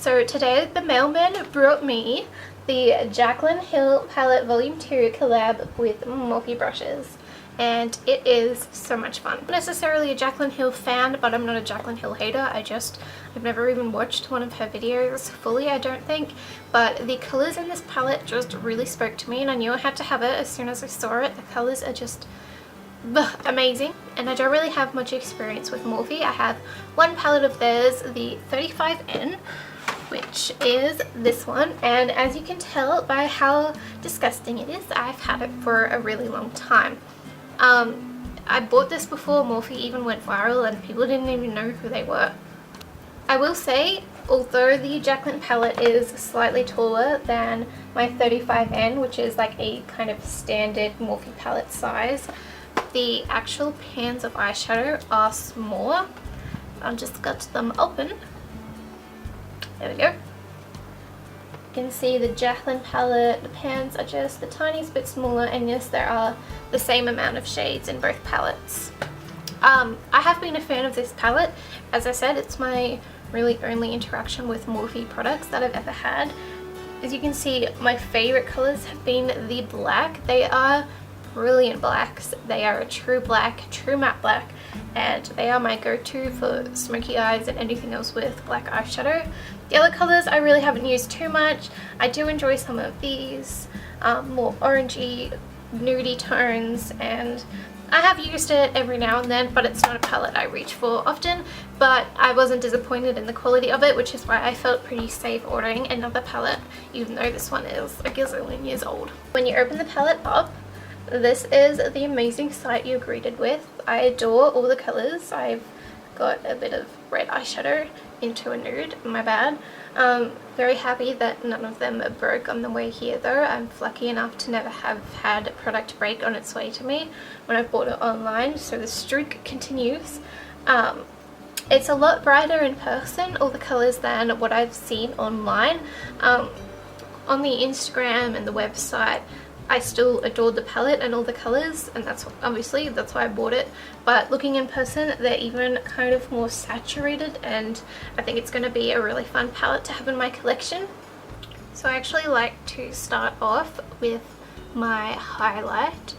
So today the mailman brought me the Jaclyn Hill Palette Volume 2 collab with Morphe brushes, and it is so much fun. I'm not necessarily a Jaclyn Hill fan, but I'm not a Jaclyn Hill hater. I've never even watched one of her videos fully, I don't think, but the colours in this palette just really spoke to me, and I knew I had to have it as soon as I saw it. The colours are just amazing, and I don't really have much experience with Morphe. I have one palette of theirs, the 35N, which is this one, and as you can tell by how disgusting it is, I've had it for a really long time. I bought this before Morphe even went viral and people didn't even know who they were. I will say, although the Jaclyn palette is slightly taller than my 35N, which is like a kind of standard Morphe palette size, the actual pans of eyeshadow are smaller. I'll just got them open. There we go. You can see the Jaclyn palette, the pans are just the tiniest bit smaller, and yes, there are the same amount of shades in both palettes. I have been a fan of this palette. As I said, it's my really only interaction with Morphe products that I've ever had. As you can see, my favorite colors have been the black. They are brilliant blacks. They are a true black, true matte black, and they are my go-to for smoky eyes and anything else with black eyeshadow. The other colors I really haven't used too much. I do enjoy some of these more orangey, nudie tones, and I have used it every now and then, but it's not a palette I reach for often. But I wasn't disappointed in the quality of it, which is why I felt pretty safe ordering another palette, even though this one is a gazillion years old. When you open the palette up, this is the amazing sight you're greeted with. I adore all the colors. I've got a bit of red eyeshadow into a nude, my bad. Very happy that none of them broke on the way here though. I'm lucky enough to never have had a product break on its way to me when I bought it online, so the streak continues. It's a lot brighter in person, all the colors, than what I've seen online. On the Instagram and the website, I still adored the palette and all the colors, and that's why I bought it. But looking in person, they're even kind of more saturated, and I think it's going to be a really fun palette to have in my collection. So I actually like to start off with my highlight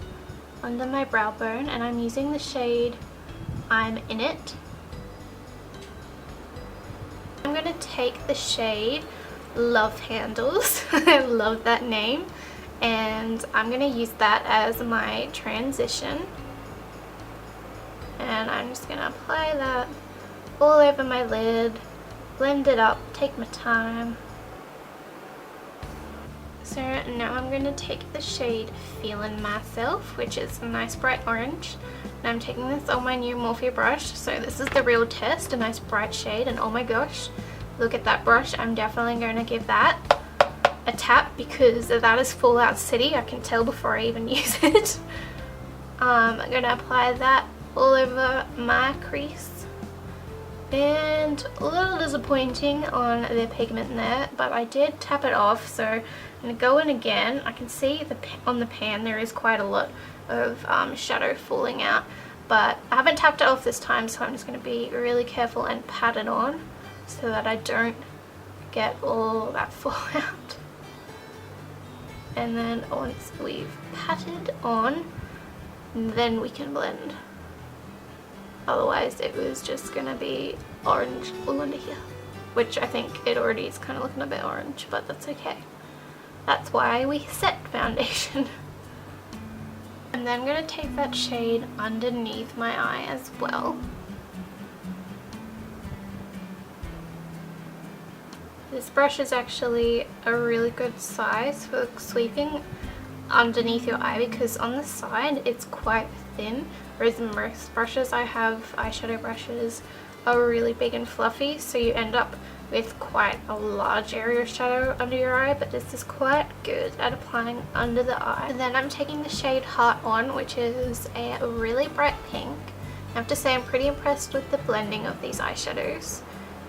under my brow bone, and I'm using the shade I'm In It. I'm going to take the shade Love Handles. I love that name. And I'm going to use that as my transition, and I'm just going to apply that all over my lid, blend it up, take my time. So now I'm going to take the shade Feelin' Myself, which is a nice bright orange, and I'm taking this on my new Morphe brush. So this is the real test, a nice bright shade, and oh my gosh, look at that brush. I'm definitely going to give that a tap because that is Fallout City. I can tell before I even use it. I'm going to apply that all over my crease, and a little disappointing on the pigment there, but I did tap it off, so I'm going to go in again. I can see on the pan there is quite a lot of shadow falling out, but I haven't tapped it off this time, so I'm just going to be really careful and pat it on so that I don't get all that fallout. And then once we've patted on, then we can blend. Otherwise it was just gonna be orange all under here, which I think it already is kind of looking a bit orange, but that's okay. That's why we set foundation. And then I'm gonna take that shade underneath my eye as well. This brush is actually a really good size for sweeping underneath your eye, because on the side it's quite thin, whereas most brushes I have, eyeshadow brushes, are really big and fluffy, so you end up with quite a large area of shadow under your eye, but this is quite good at applying under the eye. And then I'm taking the shade Heart On, which is a really bright pink. I have to say I'm pretty impressed with the blending of these eyeshadows.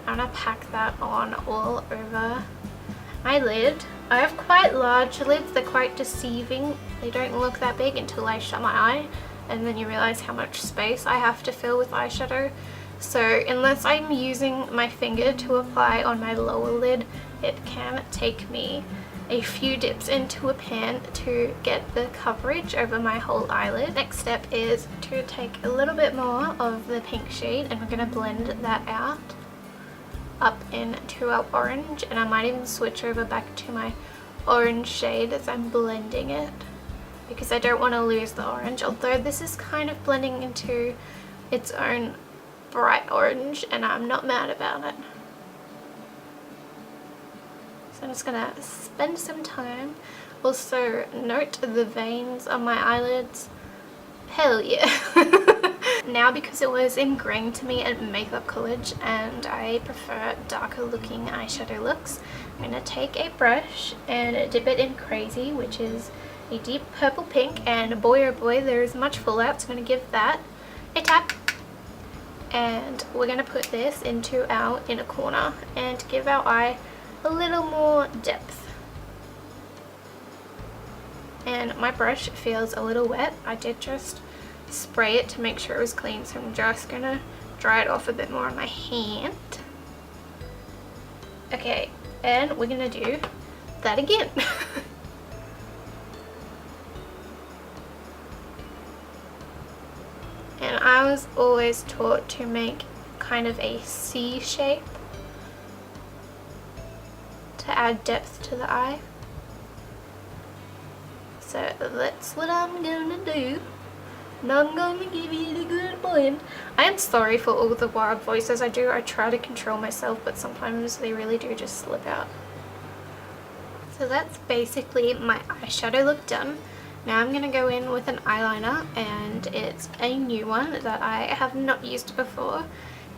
I'm going to pack that on all over my lid. I have quite large lids, they're quite deceiving. They don't look that big until I shut my eye, and then you realize how much space I have to fill with eyeshadow. So unless I'm using my finger to apply on my lower lid, it can take me a few dips into a pan to get the coverage over my whole eyelid. Next step is to take a little bit more of the pink shade and we're going to blend that out up into our orange, and I might even switch over back to my orange shade as I'm blending it because I don't want to lose the orange, although this is kind of blending into its own bright orange and I'm not mad about it. So I'm just gonna spend some time. Also note the veins on my eyelids. Hell yeah. Now, because it was ingrained to me at makeup college and I prefer darker looking eyeshadow looks, I'm gonna take a brush and dip it in Crazy, which is a deep purple pink, and boy oh boy there is much fallout, so I'm gonna give that a tap. And we're going to put this into our inner corner and give our eye a little more depth. And my brush feels a little wet. I did just spray it to make sure it was clean, so I'm just going to dry it off a bit more on my hand. Okay, and we're going to do that again. And I was always taught to make kind of a C shape to add depth to the eye. So that's what I'm gonna do. And I'm gonna give it a good blend. I am sorry for all the wild voices I do. I try to control myself, but sometimes they really do just slip out. So that's basically my eyeshadow look done. Now I'm going to go in with an eyeliner, and it's a new one that I have not used before.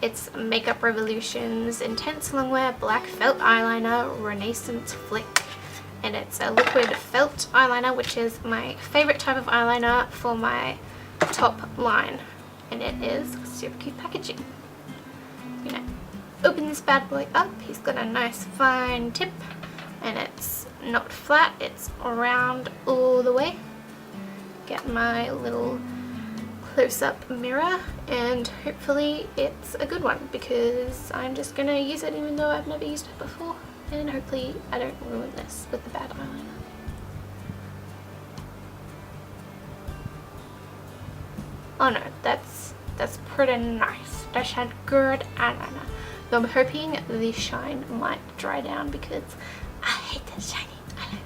It's Makeup Revolution's Intense Longwear Black Felt Eyeliner Renaissance Flick. And it's a liquid felt eyeliner, which is my favorite type of eyeliner for my top line. And it is super cute packaging. I'm going to open this bad boy up. He's got a nice fine tip, and it's not flat, it's round all the way. Get my little close-up mirror, and hopefully it's a good one because I'm just gonna use it even though I've never used it before, and hopefully I don't ruin this with the bad eyeliner. Oh no, that's pretty nice. That's a good eyeliner. Though I'm hoping the shine might dry down because I hate the shiny eyeliner.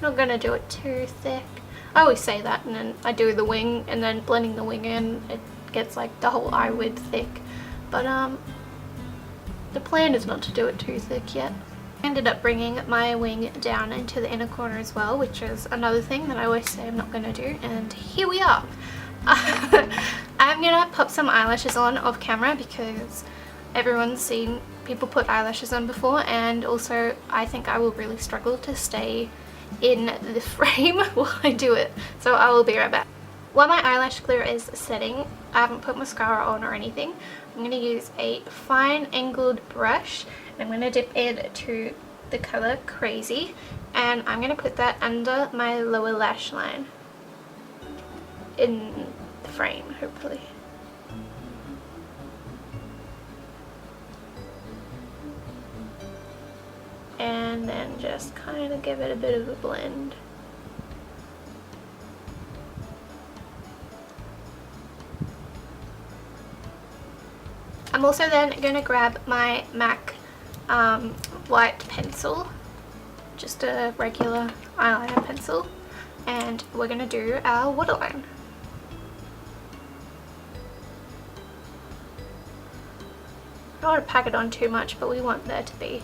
Not gonna do it too thick. I always say that, and then I do the wing, and then blending the wing in, it gets like the whole eye width thick. But the plan is not to do it too thick yet. I ended up bringing my wing down into the inner corner as well, which is another thing that I always say I'm not gonna do, and here we are. I'm gonna pop some eyelashes on off camera because everyone's seen people put eyelashes on before, and also I think I will really struggle to stay in the frame while I do it, so I will be right back. While my eyelash glue is setting, I haven't put mascara on or anything. I'm going to use a fine angled brush, and I'm going to dip into the color Crazy, and I'm going to put that under my lower lash line in the frame, hopefully. And then just kind of give it a bit of a blend. I'm also then going to grab my MAC white pencil, just a regular eyeliner pencil, and we're going to do our waterline. I don't want to pack it on too much, but we want there to be,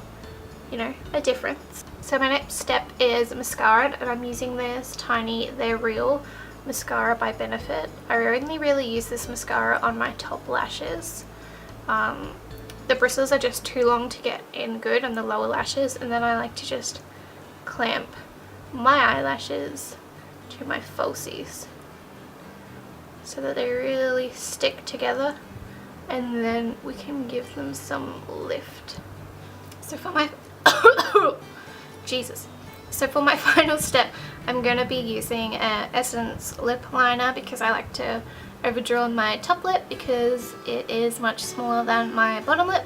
you know, a difference. So my next step is mascara, and I'm using this tiny They're Real mascara by Benefit. I only really use this mascara on my top lashes. The bristles are just too long to get in good on the lower lashes, and then I like to just clamp my eyelashes to my falsies so that they really stick together, and then we can give them some lift. So for my Jesus. So for my final step, I'm going to be using an Essence lip liner because I like to overdraw my top lip because it is much smaller than my bottom lip.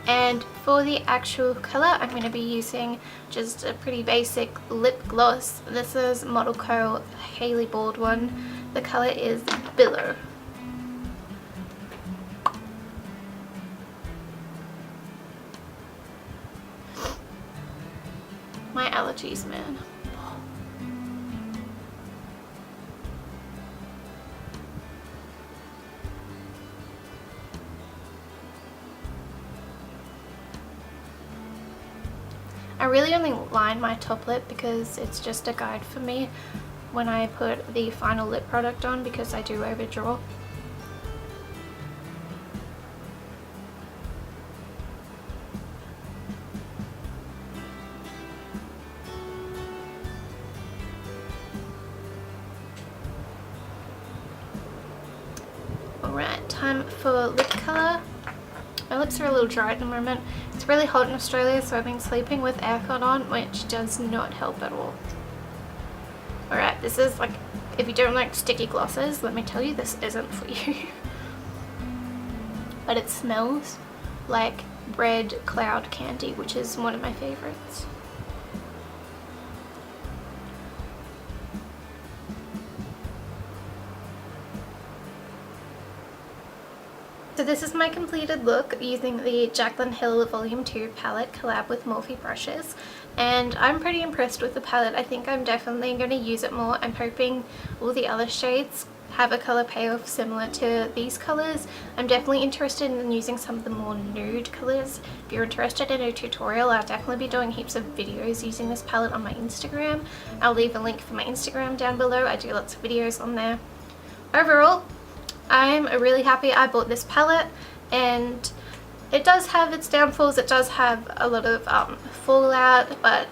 And for the actual colour, I'm going to be using just a pretty basic lip gloss. This is Model Co. Hailey Baldwin. The colour is Billow. My allergies, man. I really only line my top lip because it's just a guide for me when I put the final lip product on, because I do overdraw. Alright, time for lip colour. My lips are a little dry at the moment. It's really hot in Australia, so I've been sleeping with aircon on, which does not help at all. Alright, this is like, if you don't like sticky glosses, let me tell you, this isn't for you. But it smells like red cloud candy, which is one of my favorites. So this is my completed look using the Jaclyn Hill Volume 2 palette collab with Morphe brushes, and I'm pretty impressed with the palette. I think I'm definitely going to use it more. I'm hoping all the other shades have a colour payoff similar to these colours. I'm definitely interested in using some of the more nude colours. If you're interested in a tutorial, I'll definitely be doing heaps of videos using this palette on my Instagram. I'll leave a link for my Instagram down below. I do lots of videos on there. Overall, I'm really happy I bought this palette, and it does have its downfalls. It does have a lot of fallout, but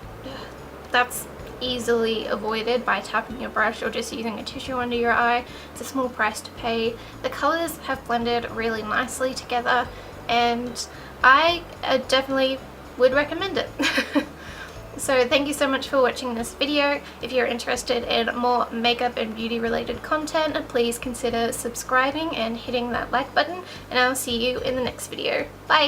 that's easily avoided by tapping your brush or just using a tissue under your eye. It's a small price to pay. The colours have blended really nicely together, and I definitely would recommend it. So thank you so much for watching this video. If you're interested in more makeup and beauty related content, please consider subscribing and hitting that like button, and I'll see you in the next video. Bye!